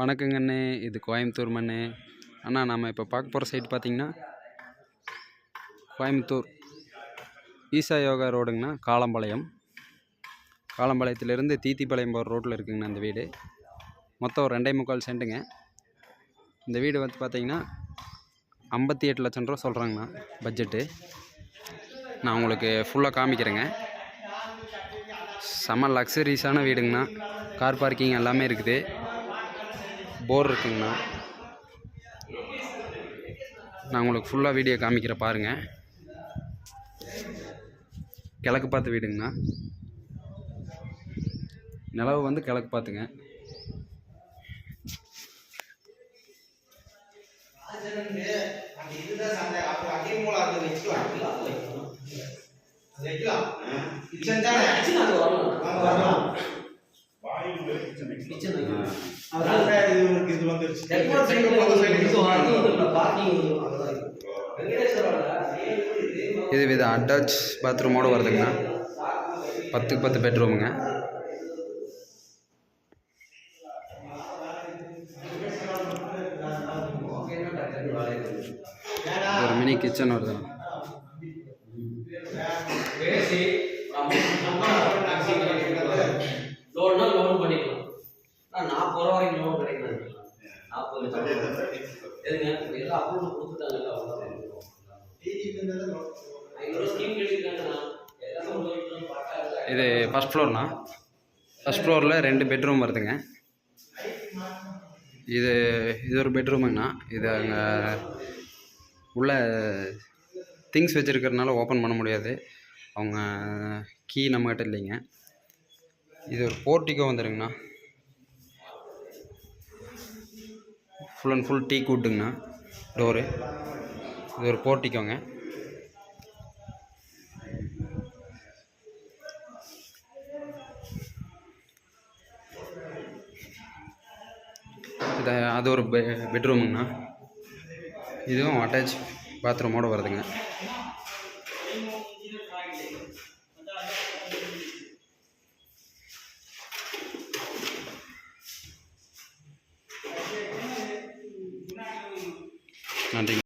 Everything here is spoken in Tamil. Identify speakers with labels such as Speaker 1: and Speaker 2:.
Speaker 1: வணக்கங்கண்ணே, இது கோயம்புத்தூர் மண்ணு. அண்ணா நம்ம இப்போ பார்க்க போகிற சைட் பார்த்திங்கன்னா கோயம்புத்தூர் ஈசா யோகா ரோடுங்கண்ணா. காலம்பாளையத்துலேருந்து தீத்திப்பாளையம் போகிற ரோட்டில் இருக்குங்கண்ணா இந்த வீடு. மொத்தம் ஒரு 2.25 சென்ட்டுங்க. இந்த வீடு வந்து பார்த்திங்கன்னா 58 லட்சம் ரூபா சொல்கிறாங்கண்ணா பட்ஜெட்டு. நான் உங்களுக்கு ஃபுல்லாக காமிக்கிறேங்க. செம்ம லக்ஸரிஸான வீடுங்கண்ணா. கார் பார்க்கிங் எல்லாமே இருக்குது. போர் இருக்குங்கண்ணா. நான் உங்களுக்கு ஃபுல்லாக வீடியோ காமிக்கிற பாருங்கள். கிழக்கு பார்த்து வீடுங்கண்ணா. நிலவு வந்து கிழக்கு பார்த்துங்க. இது வித அட்டாச் பாத்ரூமோடு வருதுங்கண்ணா. 10க்கு 10 பெட்ரூமுங்க. ஒரு மினி கிச்சன் வருதுண்ணா. இது ஃபஸ்ட் ஃப்ளோர்ண்ணா. ஃபஸ்ட் ஃப்ளோரில் 2 பெட்ரூம் வருதுங்க. இது ஒரு பெட்ரூமுங்கண்ணா. இது அங்கே உள்ள திங்ஸ் வச்சுருக்கிறதுனால ஓப்பன் பண்ண முடியாது. அவங்க கீ நம்மகிட்ட இல்லைங்க. இது ஒரு போர்ட்டிக்கோ வந்துடுங்கண்ணா. ஃபுல் அண்ட் ஃபுல் டீக் வுட்டுங்கண்ணா டோரு. இது ஒரு போர்ட்டிக்கோங்க. அது ஒரு பெட்ரூமுங்கண்ணா. இதுவும் அட்டாச் பாத்ரூமோடு வருதுங்க. நன்றி.